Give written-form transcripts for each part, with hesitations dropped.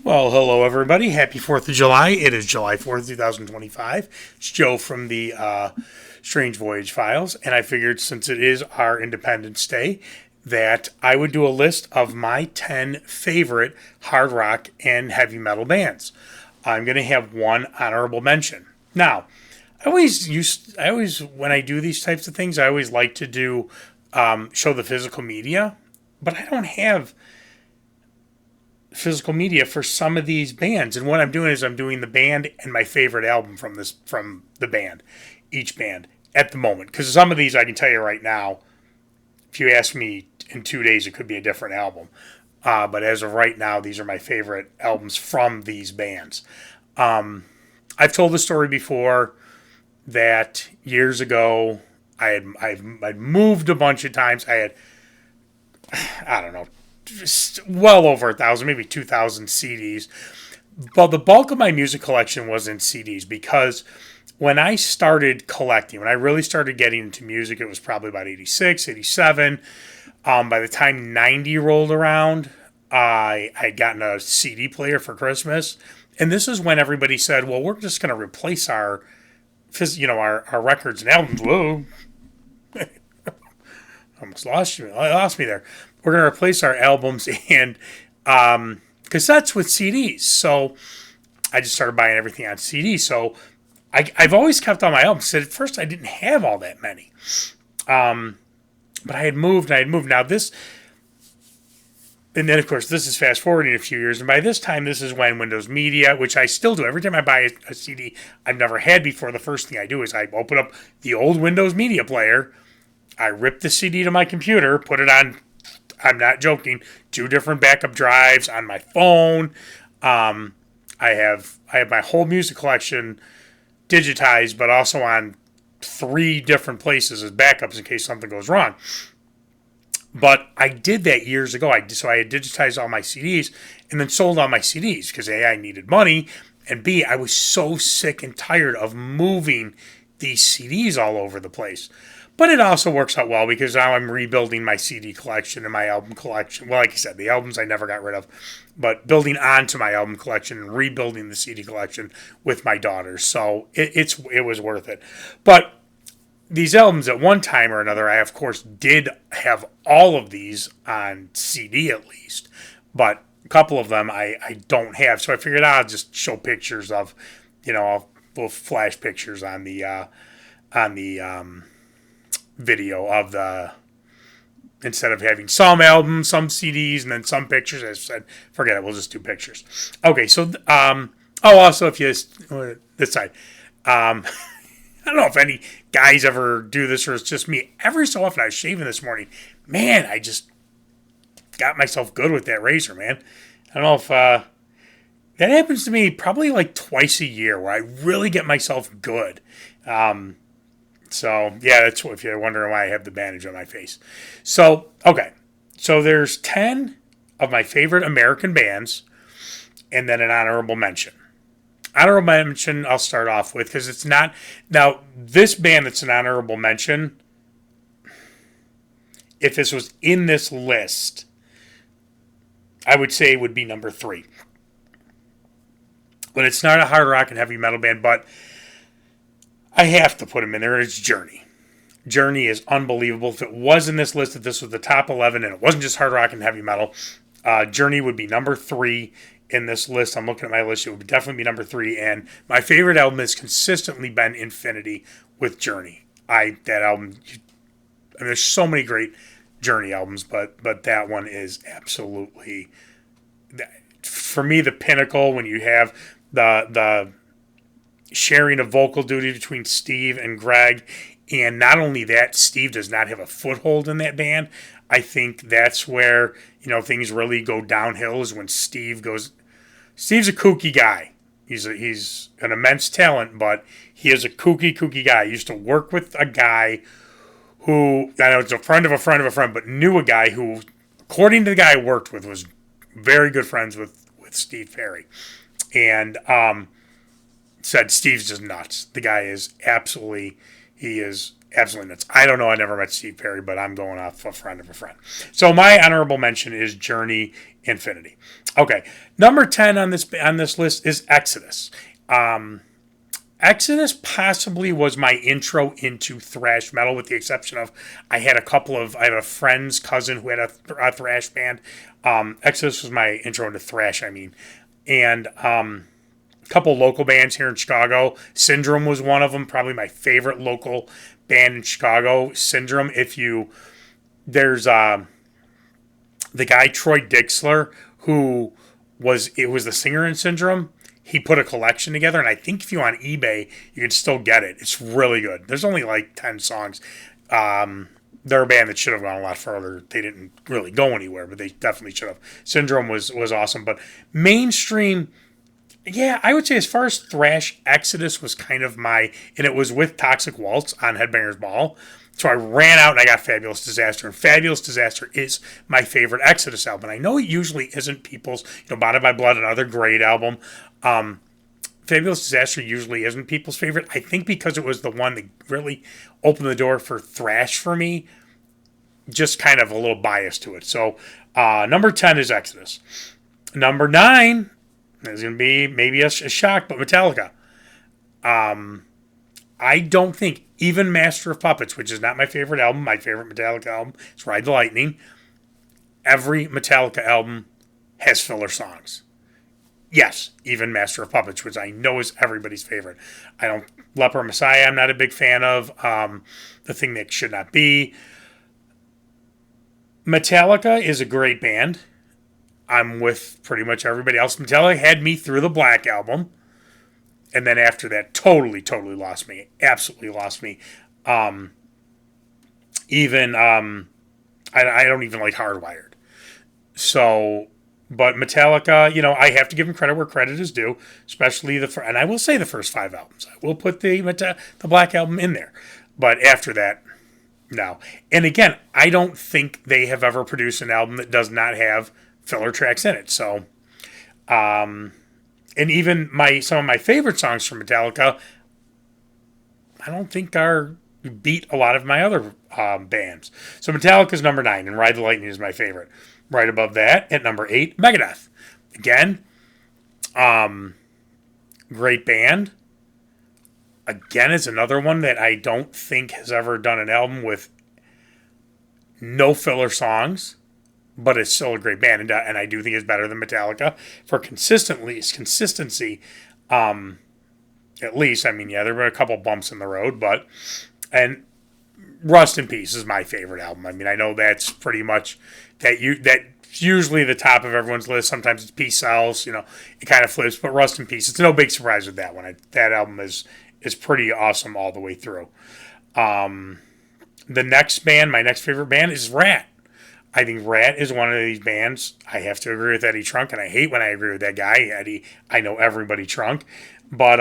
Well, hello everybody. Happy 4th of July. It is July 4th, 2025. It's Joe from the Strange Voyage Files, and I figured since it is our Independence Day that I would do a list of my 10 favorite hard rock and heavy metal bands. I'm going to have one honorable mention. Now, when I do these types of things, I always like to do show the physical media, but I don't have physical media for some of these bands. And what I'm doing is I'm doing the band and my favorite album from the band, each band at the moment. Because some of these I can tell you right now, if you ask me in 2 days, it could be a different album. But as of right now, these are my favorite albums from these bands. I've told the story before that years ago I'd moved a bunch of times. I don't know, well over 1,000, maybe 2,000 CDs. But the bulk of my music collection was in CDs because when I started collecting, when I really started getting into music, it was probably about 86, 87. By the time 90 rolled around, I had gotten a CD player for Christmas. And this is when everybody said, well, we're just going to replace our records and albums. Whoa, almost lost you. I lost me there. We're going to replace our albums and cassettes with CDs. So I just started buying everything on CD. So I've always kept all my albums. At first, I didn't have all that many. But I had moved. Now and then of course, this is fast forwarding a few years. And by this time, this is when Windows Media, which I still do. Every time I buy a CD I've never had before, the first thing I do is I open up the old Windows Media player. I rip the CD to my computer, put it on, I'm not joking, 2 different backup drives on my phone. I have my whole music collection digitized, but also on 3 different places as backups in case something goes wrong. But I did that years ago. So I had digitized all my CDs and then sold all my CDs because A, I needed money, and B, I was so sick and tired of moving these CDs all over the place. But it also works out well because now I'm rebuilding my CD collection and my album collection. Well, like I said, the albums I never got rid of, but building onto my album collection and rebuilding the CD collection with my daughters. So it was worth it. But these albums at one time or another, I of course did have all of these on CD at least, but a couple of them I don't have. So I figured I'll just show pictures of, we'll flash pictures on the video of instead of having some albums, some CDs, and then some pictures. As I said, forget it. We'll just do pictures. Okay, so also if you this side, I don't know if any guys ever do this or it's just me. Every so often I was shaving this morning. Man, I just got myself good with that razor, man. I don't know if that happens to me probably like twice a year where I really get myself good. So, yeah, that's if you're wondering why I have the bandage on my face. So, okay. So there's 10 of my favorite American bands and then an honorable mention. Honorable mention I'll start off with because it's not... Now, this band that's an honorable mention, if this was in this list, I would say it would be number 3. But it's not a hard rock and heavy metal band, but I have to put them in there. It's Journey. Journey is unbelievable. If it was in this list, if this was the top 11 and it wasn't just hard rock and heavy metal, Journey would be number 3 in this list. I'm looking at my list. It would definitely be number 3. And my favorite album has consistently been Infinity with Journey. That album, there's so many great Journey albums, but that one is absolutely, for me, the pinnacle when you have the sharing of vocal duty between Steve and Greg. And not only that, Steve does not have a foothold in that band. I think that's where, things really go downhill is when Steve's a kooky guy. He's an immense talent, but he is a kooky guy. I used to work with a guy who, I know it's a friend of a friend of a friend, but knew a guy who, according to the guy I worked with, was very good friends with Steve Perry. And said Steve's just nuts. The guy is absolutely absolutely nuts. I don't know. I never met Steve Perry, but I'm going off a friend of a friend. So my honorable mention is Journey Infinity. Okay, number 10 on this list is Exodus. Exodus possibly was my intro into thrash metal, with the exception of I had a friend's cousin who had a thrash band. Exodus was my intro into thrash, I mean. And a couple local bands here in Chicago. Syndrome was one of them, probably my favorite local band in Chicago. Syndrome, there's the guy Troy Dixler, who was the singer in Syndrome. He put a collection together, and I think if you on eBay, you can still get it. It's really good. There's only like 10 songs. They're a band that should have gone a lot further. They didn't really go anywhere, but they definitely should have. Syndrome was awesome. But mainstream, yeah, I would say as far as thrash, Exodus was kind of and it was with Toxic Waltz on Headbangers Ball. So I ran out and I got Fabulous Disaster. And Fabulous Disaster is my favorite Exodus album. And I know it usually isn't people's, Bonded by Blood, another great album. Fabulous Disaster usually isn't people's favorite. I think because it was the one that really opened the door for thrash for me, just kind of a little bias to it. So number 10 is Exodus. Number 9 is going to be maybe a shock, but Metallica. I don't think even Master of Puppets, which is not my favorite album, my favorite Metallica album is Ride the Lightning. Every Metallica album has filler songs. Yes, even Master of Puppets, which I know is everybody's favorite. Leper Messiah, I'm not a big fan of. The Thing That Should Not Be. Metallica is a great band. I'm with pretty much everybody else. Metallica had me through the Black Album. And then after that, totally lost me. Absolutely lost me. I don't even like Hardwired. So, but Metallica, I have to give them credit where credit is due, especially and I will say the first 5 albums. I will put the Black Album in there. But after that, no. And again, I don't think they have ever produced an album that does not have filler tracks in it. So, and even some of my favorite songs from Metallica, I don't think beat a lot of my other bands. So Metallica's number 9, and Ride the Lightning is my favorite. Right above that, at number 8, Megadeth. Again, great band. Again, it's another one that I don't think has ever done an album with no filler songs, but it's still a great band, and I do think it's better than Metallica for consistency. At least, I mean, yeah, there were a couple bumps in the road, and Rust in Peace is my favorite album. I mean, I know that's pretty much that's usually the top of everyone's list. Sometimes it's Peace Sells, it kind of flips, but Rust in Peace, it's no big surprise with that one. That album is pretty awesome all the way through. The next band, my next favorite band, is Rat. I think Rat is one of these bands. I have to agree with Eddie Trunk, and I hate when I agree with that guy, Eddie. I know everybody Trunk. But,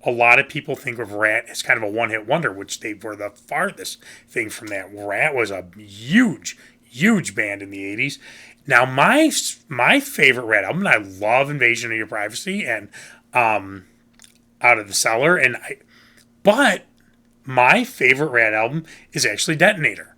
a lot of people think of Rat as kind of a one-hit wonder, which they were the farthest thing from that. Rat was a huge band in the 80s. Now, my favorite Rat album, and I love Invasion of Your Privacy and Out of the Cellar, but my favorite Rat album is actually Detonator.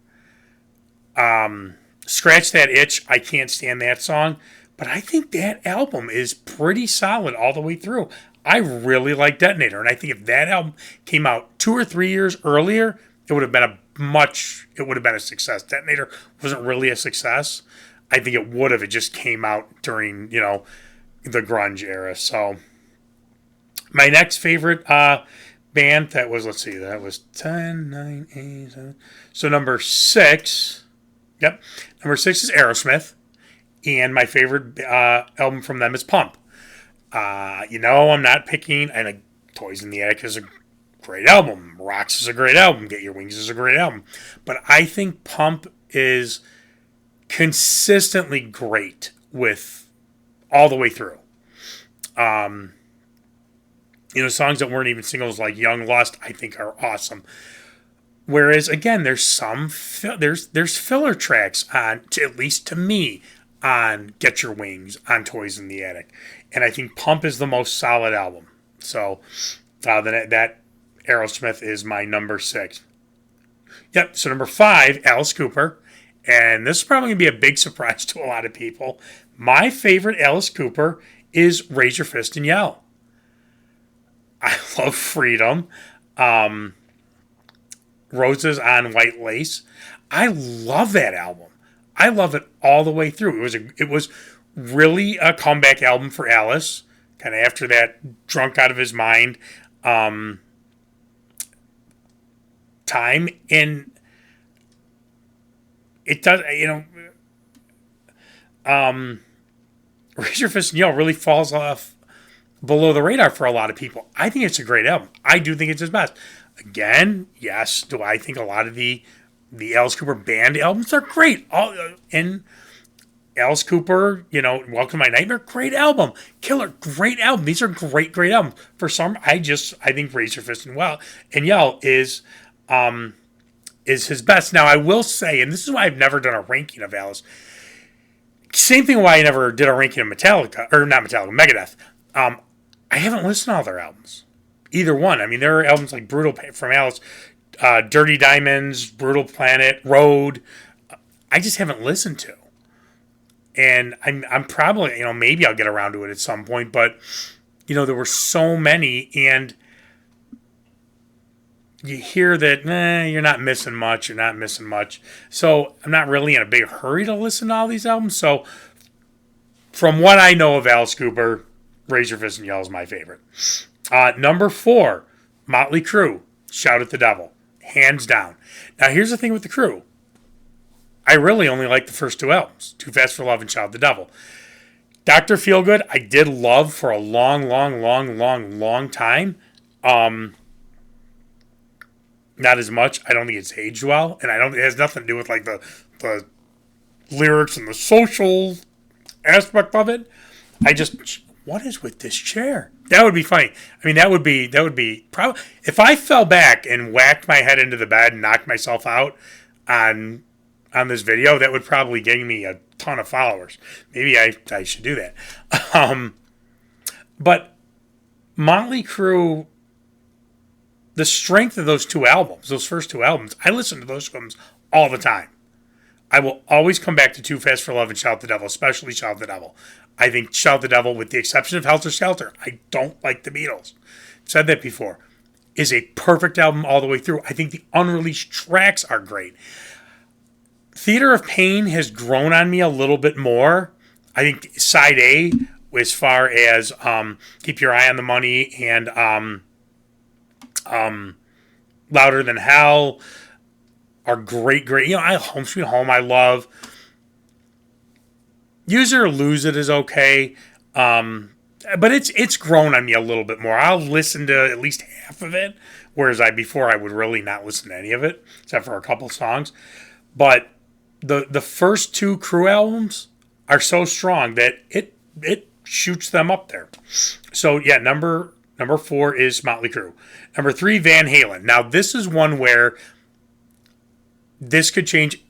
Scratch That Itch, I can't stand that song, but I think that album is pretty solid all the way through. I really like Detonator, and I think if that album came out 2 or 3 years earlier, it would have been a success. Detonator wasn't really a success. I think it would have. It just came out during, the grunge era. So my next favorite band, that was 10, 9, 8, 7. So number 6, number 6 is Aerosmith, and my favorite album from them is Pump. I'm not picking, and Toys in the Attic is a great album. Rocks is a great album. Get Your Wings is a great album. But I think Pump is consistently great with all the way through. Songs that weren't even singles like Young Lust, I think are awesome. Whereas, again, there's there's filler tracks on, at least to me, on Get Your Wings, on Toys in the Attic. And I think Pump is the most solid album. So, that Aerosmith is my number 6. Yep, so number 5, Alice Cooper. And this is probably going to be a big surprise to a lot of people. My favorite Alice Cooper is Raise Your Fist and Yell. I love Freedom. Roses on White Lace. I love that album. I love it all the way through. It was really a comeback album for Alice, kind of after that drunk out of his mind time. And it does, Raise Your Fist and Yell really falls off below the radar for a lot of people. I think it's a great album. I do think it's his best. Again, yes, do I think a lot of the Alice Cooper band albums are great. And Alice Cooper, Welcome to My Nightmare, great album. Killer, great album. These are great albums. For some, I think Raise Your Fist and Yell is his best. Now, I will say, and this is why I've never done a ranking of Alice. Same thing why I never did a ranking of Megadeth. I haven't listened to all their albums. Either one. I mean, there are albums like Brutal from Alice, Dirty Diamonds, Brutal Planet, Road. I just haven't listened to. And I'm probably, maybe I'll get around to it at some point. But, there were so many. And you hear that, you're not missing much. You're not missing much. So I'm not really in a big hurry to listen to all these albums. So from what I know of Alice Cooper, Raise Your Fist and Yell is my favorite. Number 4, Motley Crue, Shout at the Devil. Hands down. Now, here's the thing with the Crue. I really only like the first 2 albums, Too Fast for Love and Shout at the Devil. Dr. Feelgood, I did love for a long time. Not as much. I don't think it's aged well. And it has nothing to do with like the lyrics and the social aspect of it. What is with this chair? That would be funny. I mean, that would be probably, if I fell back and whacked my head into the bed and knocked myself out on this video, that would probably gain me a ton of followers. Maybe I should do that. But Motley Crue, the strength of those 2 albums, those first 2 albums, I listen to those albums all the time. I will always come back to Too Fast for Love and Shout at the Devil, especially Shout at the Devil. I think Shout at the Devil, with the exception of Helter Skelter, I don't like the Beatles. I've said that before. Is a perfect album all the way through. I think the unreleased tracks are great. Theater of Pain has grown on me a little bit more. I think Side A, as far as Keep Your Eye on the Money and Louder Than Hell, are great. Home Sweet Home I love. Use It or Lose It is okay. But it's grown on me a little bit more. I'll listen to at least half of it, whereas before I would really not listen to any of it, except for a couple songs. But the first 2 Crue albums are so strong that it shoots them up there. So yeah, number 4 is Motley Crue. Number 3, Van Halen. Now this is one where this could change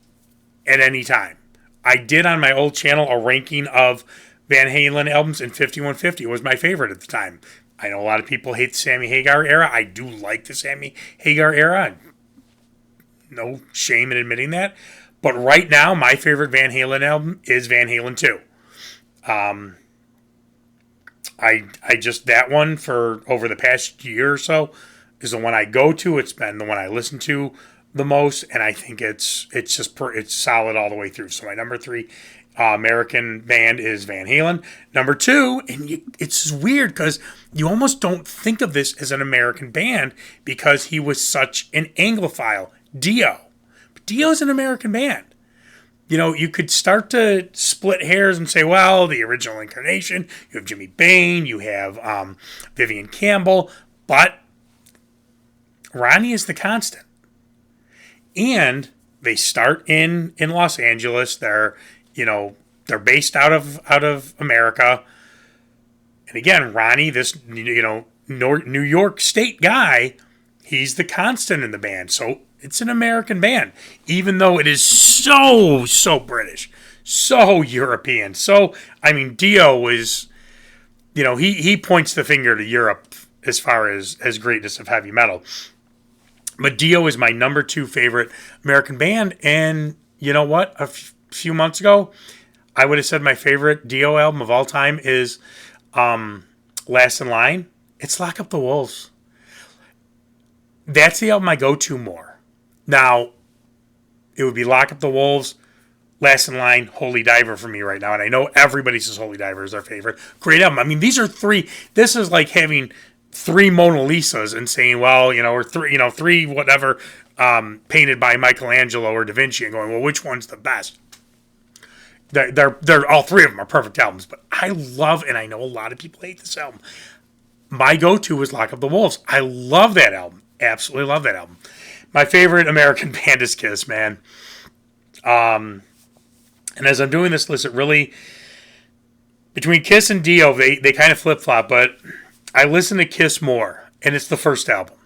at any time. I did on my old channel a ranking of Van Halen albums, and 5150 was my favorite at the time. I know a lot of people hate the Sammy Hagar era. I do like the Sammy Hagar era. No shame in admitting that. But right now, my favorite Van Halen album is Van Halen 2. I just, that one for over the past year or so is the one I go to. It's been the one I listen to the most, and I think it's solid all the way through. So my number 3 American band is Van Halen. Number 2, and it's weird because you almost don't think of this as an American band because he was such an Anglophile, Dio. But Dio's an American band. You could start to split hairs and say, well, the original incarnation, you have Jimmy Bain, you have Vivian Campbell, but Ronnie is the constant. And they start in Los Angeles. They're based out of America. And again, Ronnie, this New York State guy, he's the constant in the band. So it's an American band, even though it is so British, so European. So Dio is, he points the finger to Europe as far as greatness of heavy metal. But Dio is my number 2 favorite American band. And you know what? Few months ago, I would have said my favorite Dio album of all time is Last in Line. It's Lock Up the Wolves. That's the album I go to more. Now, it would be Lock Up the Wolves, Last in Line, Holy Diver for me right now. And I know everybody says Holy Diver is their favorite. Great album. I mean, these are 3. This is like having 3 Mona Lisas and saying, well, or 3 whatever painted by Michelangelo or Da Vinci, and going, well, which one's the best? They're all 3 of them are perfect albums. But I love, and I know a lot of people hate this album. My go-to is Lock Up the Wolves. I love that album. Absolutely love that album. My favorite American band is Kiss, man. And as I'm doing this list, it really, between Kiss and Dio, they kind of flip-flop, but I listen to Kiss more, and it's the first album.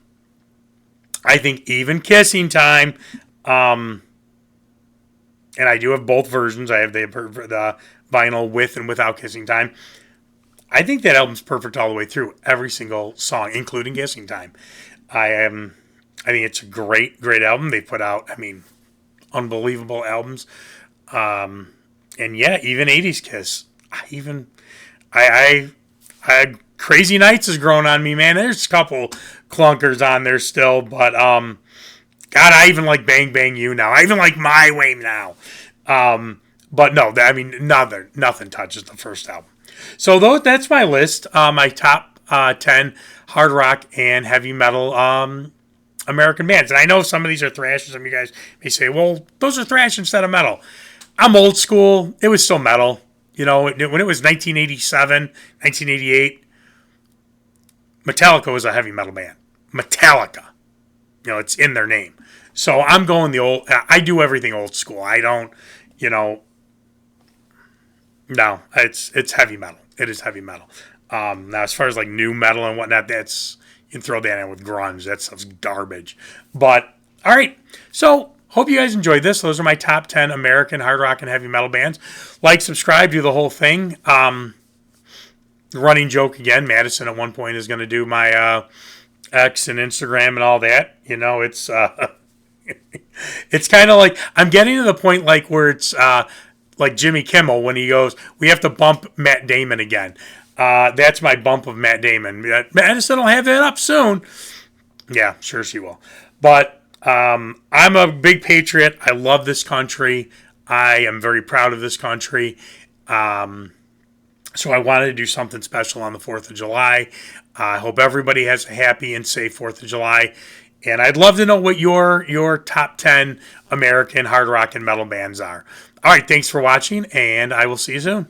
I think even Kissing Time, and I do have both versions. I have the vinyl with and without Kissing Time. I think that album's perfect all the way through. Every single song, including Kissing Time. I think it's a great, great album. They put out, unbelievable albums. And yeah, even 80s Kiss. Crazy Nights has grown on me, man. There's a couple clunkers on there still, but God, I even like Bang Bang You now. I even like My Way now. But no, nothing touches the first album. So that's my list. My top 10 hard rock and heavy metal American bands. And I know some of these are thrash. Some of you guys may say, well, those are thrash instead of metal. I'm old school. It was still metal. When it was 1987, 1988, Metallica was a heavy metal band. Metallica. It's in their name. So I'm going the old... I do everything old school. I don't, No, it's heavy metal. It is heavy metal. Now, as far as like new metal and whatnot, you can throw that in with grunge. That stuff's garbage. But, all right. So, hope you guys enjoyed this. Those are my top 10 American hard rock and heavy metal bands. Like, subscribe, do the whole thing. Running joke again. Madison at one point is going to do my X and Instagram and all that. It's it's kind of like I'm getting to the point like where it's like Jimmy Kimmel when he goes, we have to bump Matt Damon again. That's my bump of Matt Damon. Madison will have that up soon. Yeah, sure she will. But I'm a big patriot. I love this country. I am very proud of this country. So I wanted to do something special on the 4th of July. I hope everybody has a happy and safe 4th of July. And I'd love to know what your top 10 American hard rock and metal bands are. All right, thanks for watching, and I will see you soon.